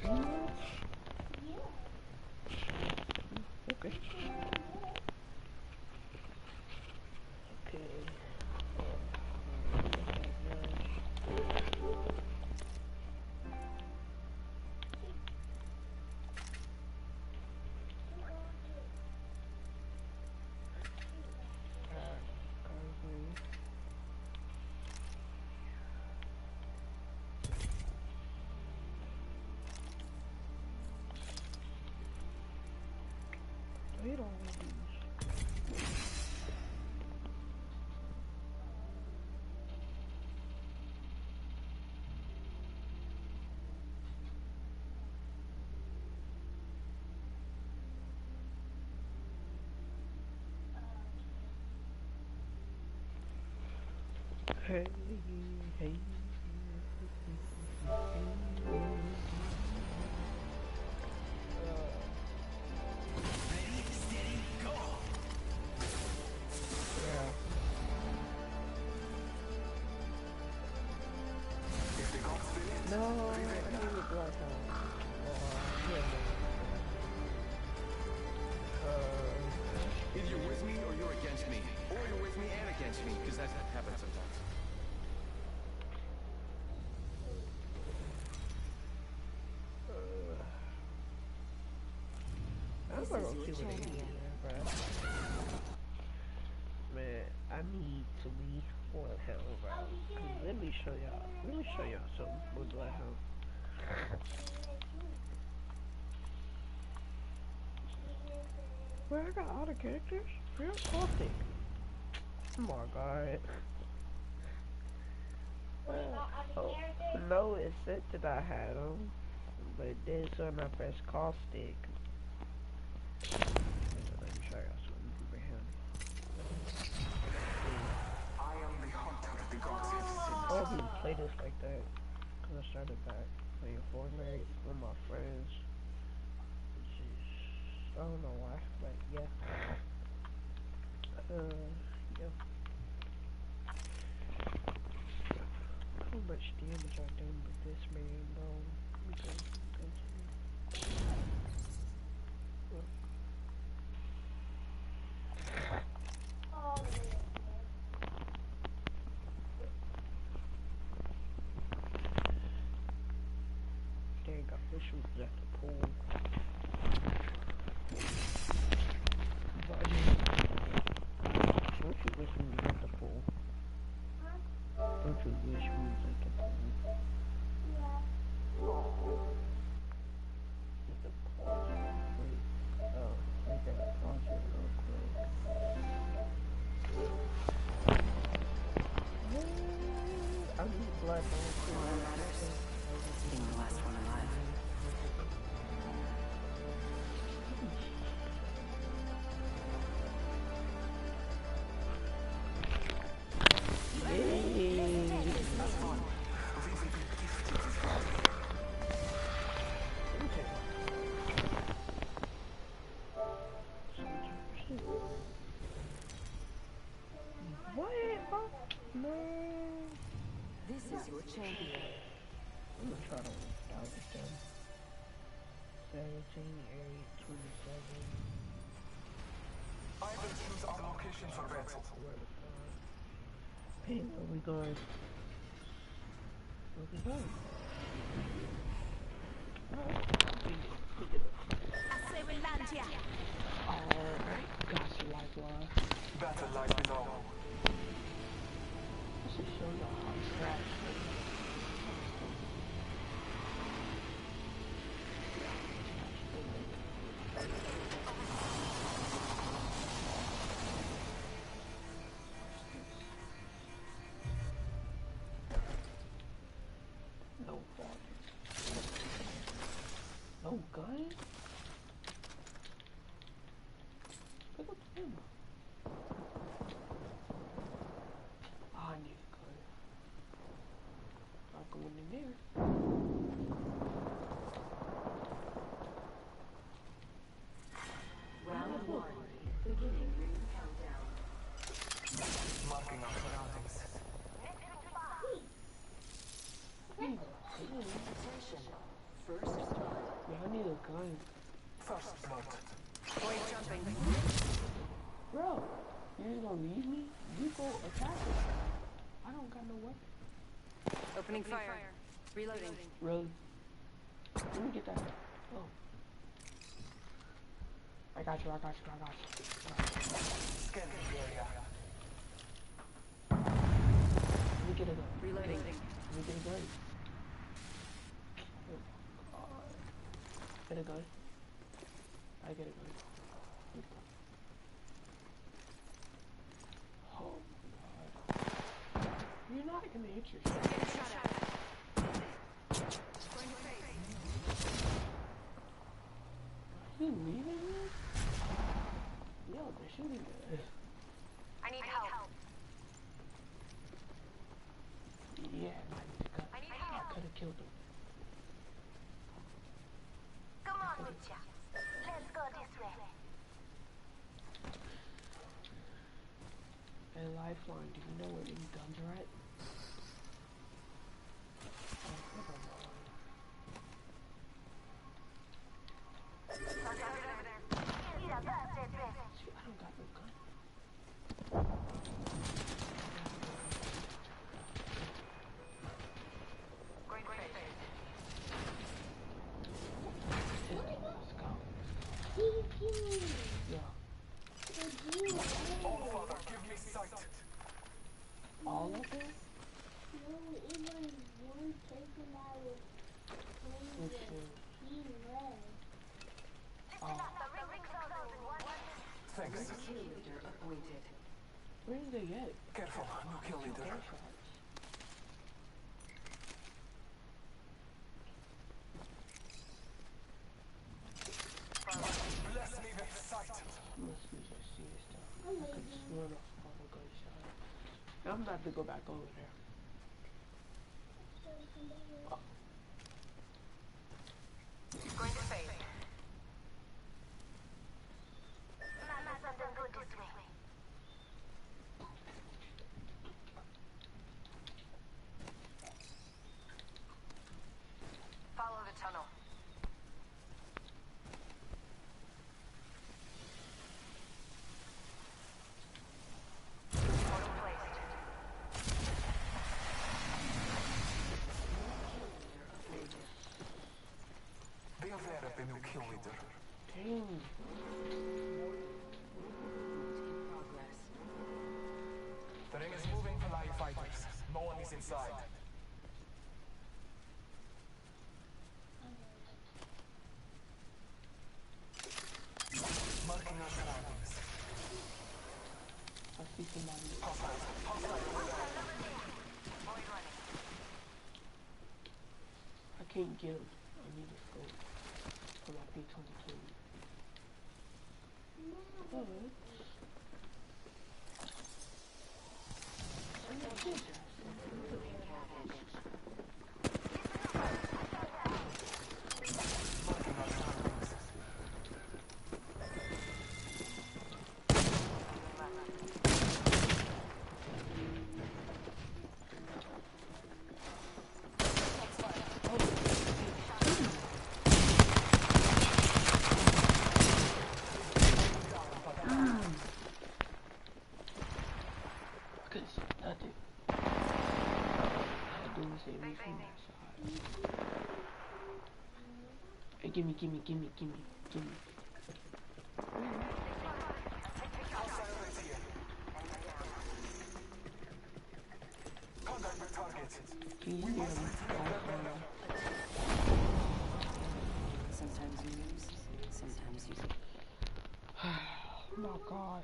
Okay. We don't want these. Hey, hey. No, I need a bloodhound. Either you're with me or you're against me. Or you're with me and against me, because that happens sometimes. I'm gonna see what they do, bro. Man, I need to be bloodhound, bro. Let me show y'all. Let me show y'all something with bloodhound. Bro, I got all the characters. Real authentic. Oh my god. Oh, no, it said that I had them, but then when I press caustic. Let me show y'all something over here. I am the hunter of the gods. I don't even play this like that, because I started back playing Fortnite with my friends. I don't know why, but yeah. Yeah. How much damage I done with this man, though? We can continue. Dang, I wish we was at the pool. Don't you wish we was at the pool? Don't you wish we was at the pool? Yeah. The pause. Wait. Oh, I gotta pause it real quick. I need blood on Being the last one alive. This is your champion. I'm gonna try to dodge them. 17, 8, 27. I will choose our location for battle. Hey, where we going? Where we going? I say we land here. Got you like one. Battle lies below. This is so hard. Crash. No fire. No gun? Pick up the ammo. Oh, I need a gun. Not going in there. Round 1. Beginning ring countdown. Marking our surroundings. Attention. First a gun. First blood. Boy jumping. Bro, you just gonna leave me? You go attack it. I don't got no weapon. Opening fire. Reloading. Really? Let me get that. Oh. I got you. Scan the area. Let me get a gun. Reloading. Let me get a gun. Oh my god. Get a gun. I get a gun. Oh my god. You're not gonna hit yourself. Getting shot at. Going to face. You leaving me? Yo, they're shooting us. I need help. Yeah, I need to cut. I could have killed him. Come on, Lucha. Let's go this way. Hey, Lifeline, do you know where any guns are at? Oh, never mind. See, I don't got no gun. Going to face. Let's go. Yeah. Oh, Father, give me sight. All of them? Which one? Oh, Thanks. Kill leader appointed. where is they at? Careful, no kill leader. Gunshots. Bless me with sight. Must be just seeing stuff. I could swear off all the gunshots. I'm about to go back over there. Oh. Going to face. Something good this way. Follow the tunnel. Portal placed. Be aware of the new kill leader. Dang. In progress. The ring is moving for live fighters. No one is inside. Marking our surroundings. I see somebody. Hostile. Void running. I can't get him. I need a scope for my P22. But Marking our surroundings. I couldn't see nothing. All I do is hit me from that side. Hey, gimme. Hostile right here. Contact with target. Can you hear me? Sometimes you lose, sometimes you. Oh my god.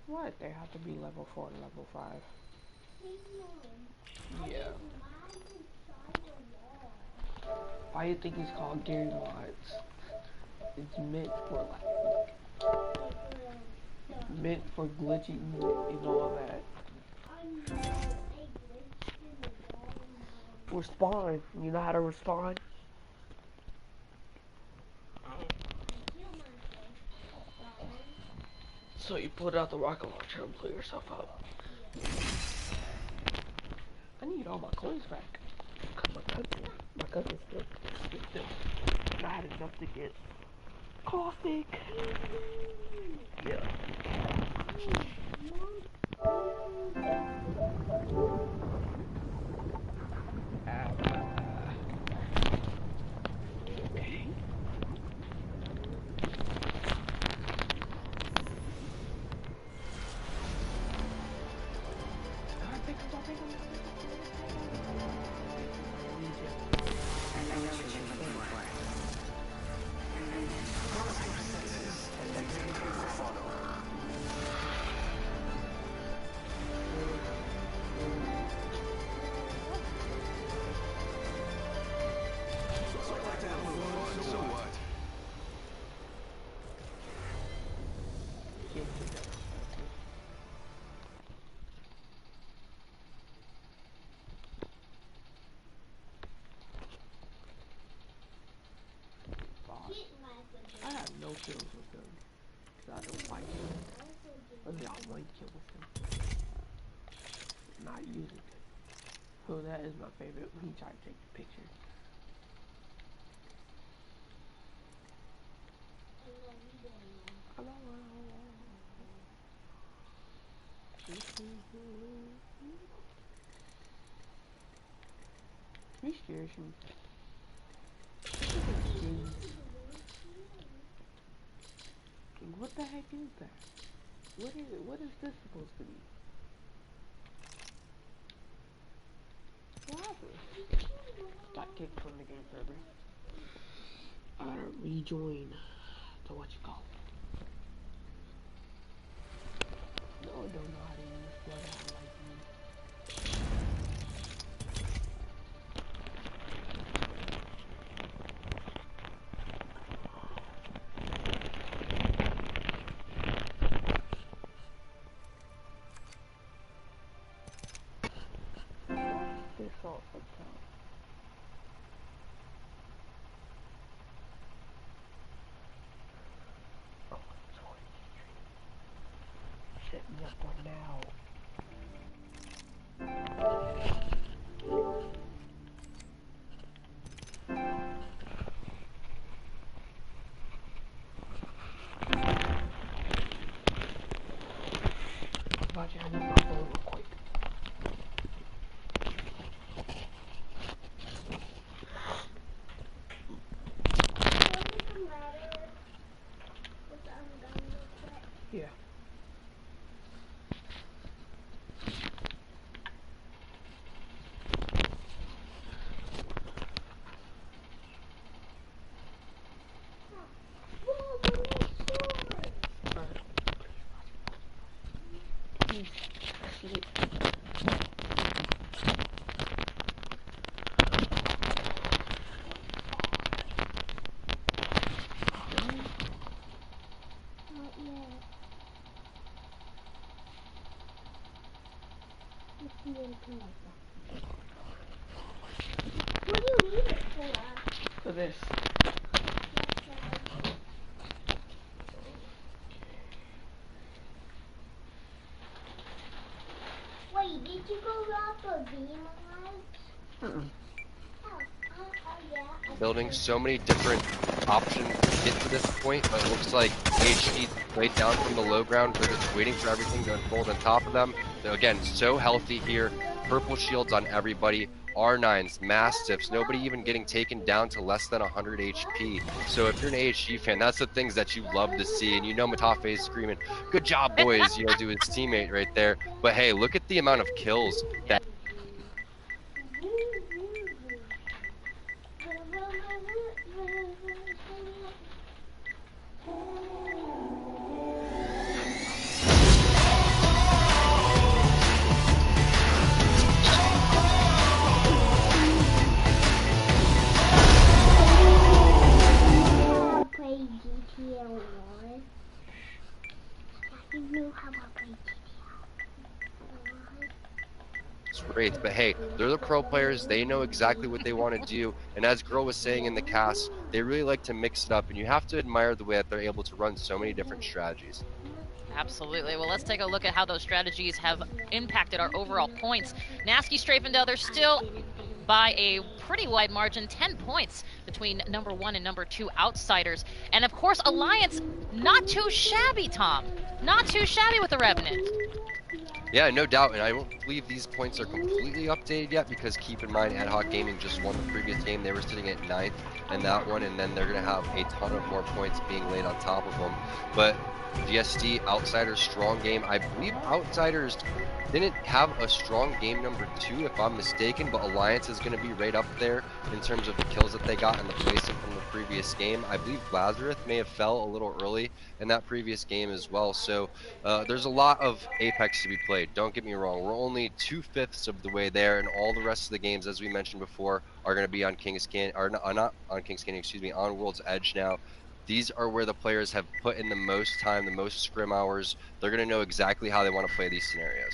What? They have to be level 4 and level 5. Yeah. Why do you think it's called Gary Mods? It's meant for glitching and all that. Respawn. You know how to respawn? So you pulled out the rocket launcher and blew yourself up. I need all my coins back. My cousin still. Just to get caustic. Yeah. Okay. So what? I have no kills with him. Cause I don't like him. Only got one kill with him. Not using it. So that is my favorite when he tried to take the picture. He scares me. What the heck is that? What is it? What is this supposed to be? What happened? Got kicked from the game server. I gotta rejoin to what you call it. No, I don't know how to use Bloodhound like me. This all sometimes. Oh, sorry. Set me up on now. Watch out, I need my phone real quick. Yeah. What do you need it for? For this. Wait, did you go rob a beam lights? Yeah. Building so many different options to get to this point, but it looks like HD laid down from the low ground. They're just waiting for everything to unfold on top of them. So again, so healthy here. Purple shields on everybody. R9s, Mastiffs, nobody even getting taken down to less than 100 HP. So if you're an AHG fan, that's the things that you love to see. And you know Matafe is screaming, good job, boys, you know, to his teammate right there. But hey, look at the amount of kills that Play GTA 1. You knew how I play GTA 1. Wraith, but hey, they're the pro players. They know exactly what they want to do. And as Girl was saying in the cast, they really like to mix it up. And you have to admire the way that they're able to run so many different strategies. Absolutely. Well, let's take a look at how those strategies have impacted our overall points. Nasky Strafendale, they're still by a pretty wide margin, 10 points between number 1 and number 2 Outsiders. And of course, Alliance, not too shabby, Tom. Not too shabby with the Revenant. Yeah, no doubt, and I don't believe these points are completely updated yet because keep in mind, Ad Hoc Gaming just won the previous game. They were sitting at 9th in that one, and then they're going to have a ton of more points being laid on top of them. But GSD, Outsiders, strong game. I believe Outsiders didn't have a strong game number 2, if I'm mistaken, but Alliance is going to be right up there in terms of the kills that they got and the placing from the previous game. I believe Lazarus may have fell a little early in that previous game as well, so there's a lot of Apex to be played. Don't get me wrong, we're only 2/5 of the way there, and all the rest of the games, as we mentioned before, are going to be on King's Canyon, or not on King's Canyon, excuse me, on World's Edge now. These are where the players have put in the most time, the most scrim hours. They're going to know exactly how they want to play these scenarios.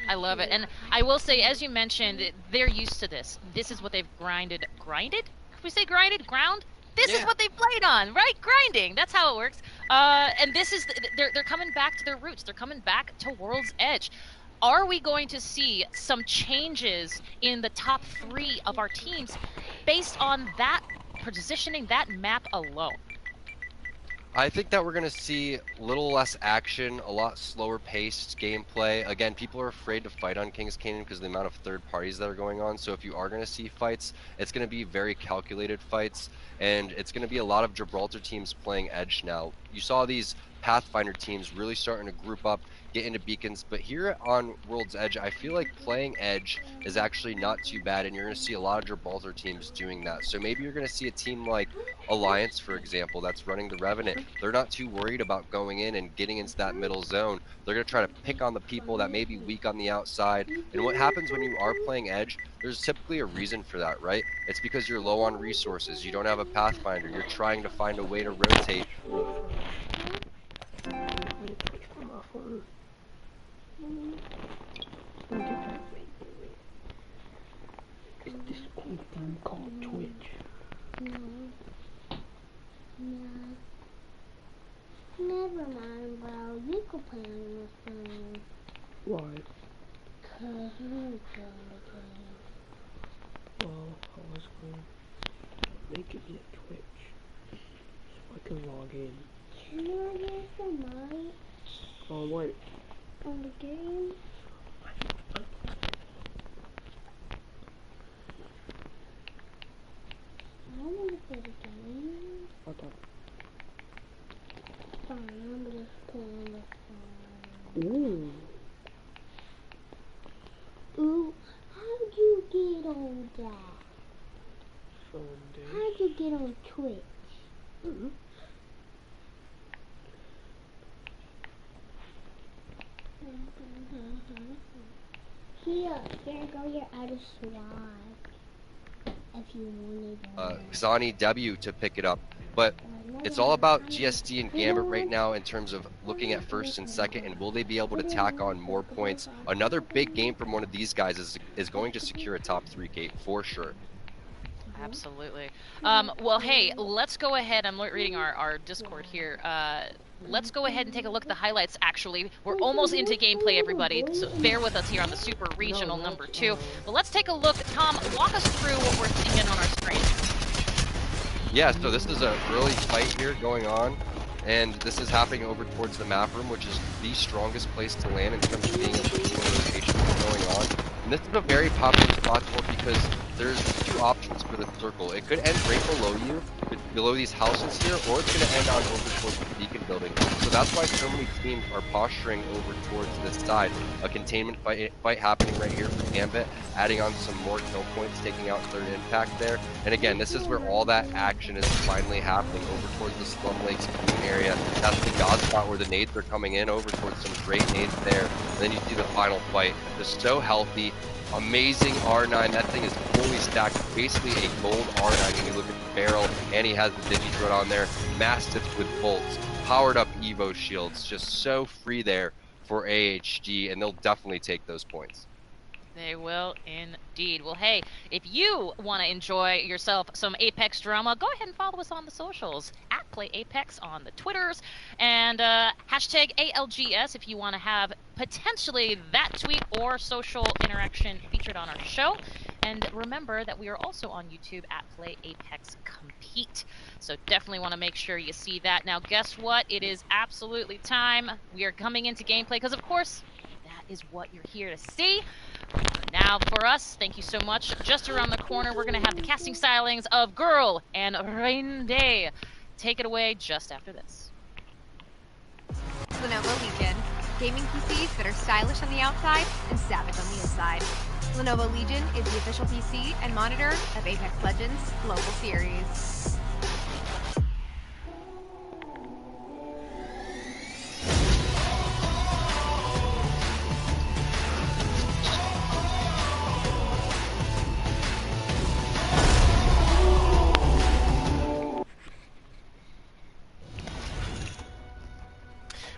I love it. And I will say, as you mentioned, they're used to this. This is what they've grinded? Can we say grinded? Ground? This is what they've played on, right? Grinding. That's how it works. And this is, they're coming back to their roots. They're coming back to World's Edge. Are we going to see some changes in the top 3 of our teams based on that positioning, that map alone? I think that we're going to see a little less action, a lot slower paced gameplay. Again, people are afraid to fight on King's Canyon because of the amount of third parties that are going on. So if you are going to see fights, it's going to be very calculated fights, and it's going to be a lot of Gibraltar teams playing Edge now. You saw these Pathfinder teams really starting to group up, get into beacons, but here on World's Edge, I feel like playing Edge is actually not too bad, and you're going to see a lot of Gibraltar teams doing that. So maybe you're going to see a team like Alliance, for example, that's running the Revenant. They're not too worried about going in and getting into that middle zone. They're going to try to pick on the people that may be weak on the outside. And what happens when you are playing Edge, there's typically a reason for that, right? It's because you're low on resources. You don't have a Pathfinder. You're trying to find a way to rotate. Is this cool thing called Twitch? No. Never mind, bro. You can play on this phone. Why? Cause I'm trying to play. Well, I was going to make it via Twitch so I can log in. Can I get some money On what? on the game? I want to play the game. What up? Fine, I'm just playing the phone. Ooh. Ooh, how'd you get on that? Sunday. How'd you get on Twitch? Mm-hmm. Here go your other swag. If you wanted Xani W to pick it up. But it's all about GSD and Gambit right now in terms of looking at first and second, and will they be able to tack on more points? Another big game from one of these guys is going to secure a top 3 gate for sure. Absolutely. Well, hey, let's go ahead. I'm reading our Discord here. Let's go ahead and take a look at the highlights, actually. We're almost into gameplay, everybody, so bear with us here on the Super Regional number 2. But let's take a look. Tom, walk us through what we're seeing on our screen. Yeah, so this is a early fight here going on, and this is happening over towards the map room, which is the strongest place to land in terms of being able to see what rotation is going on. And this is a very popular spot for because there's 2 options for the circle. It could end right below you, below these houses here, or it's going to end on over towards the beacon building. So that's why so many teams are posturing over towards this side. A containment fight happening right here for Gambit, adding on some more kill points, taking out third impact there. And again, this is where all that action is finally happening over towards the Slum Lakes area. That's the God spot where the nades are coming in, over towards some great nades there. And then you see the final fight. Just so healthy. Amazing R9. That thing is fully stacked, basically a gold R9 when you look at the barrel, and he has the Digidrone on there, mastiffs with bolts, powered up Evo shields, just so free there for AHG, and they'll definitely take those points. They will indeed. Well, hey, if you want to enjoy yourself some Apex drama, go ahead and follow us on the socials at PlayApex on the Twitters, and hashtag ALGS if you want to have potentially that tweet or social interaction featured on our show. And remember that we are also on YouTube at Play Apex Compete. So definitely want to make sure you see that. Now, guess what? It is absolutely time. We are coming into gameplay because, of course, that is what you're here to see. Now, for us, thank you so much. Just around the corner, we're going to have the casting stylings of Girl and Rende. Take it away just after this. Lenovo Legion. Gaming PCs that are stylish on the outside and savage on the inside. Lenovo Legion is the official PC and monitor of Apex Legends Global Series.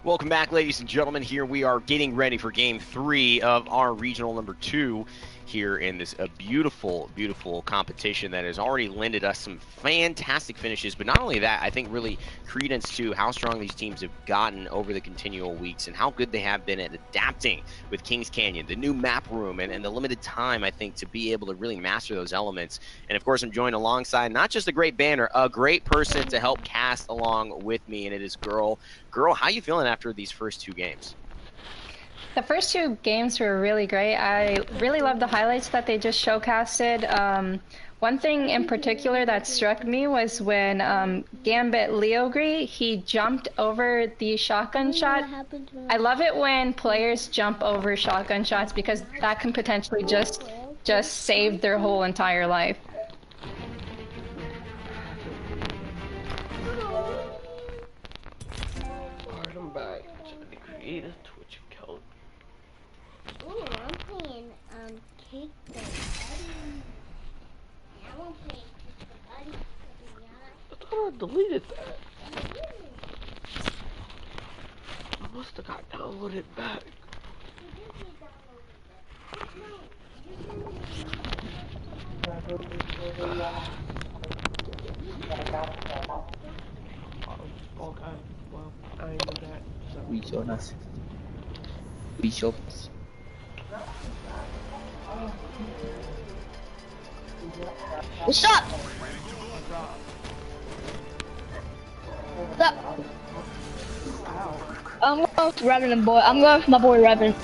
Welcome back, ladies and gentlemen. Here we are getting ready for Game 3 of our Regional number 2 here in this beautiful, beautiful competition that has already lended us some fantastic finishes. But not only that, I think really credence to how strong these teams have gotten over the continual weeks and how good they have been at adapting with Kings Canyon, the new map room, and the limited time, I think, to be able to really master those elements. And, of course, I'm joined alongside not just a great banner, a great person to help cast along with me, and it is Girl. Girl, how you feeling after these first 2 games? The first 2 games were really great. I really loved the highlights that they just showcasted. One thing in particular that struck me was when Gambit Leogri, he jumped over the shotgun shot. I love it when players jump over shotgun shots because that can potentially just save their whole entire life. Alright, I'm back to the creative Twitch account. Ooh, I'm playing Cake the Buddy. I won't play Cake the Buddy. I thought I deleted that. I must have got downloaded back. Okay, well, I ain't do that. So. We show us. We show us. What's up? What's up? I'm going with Revenant boy. I'm going with my boy Revenant.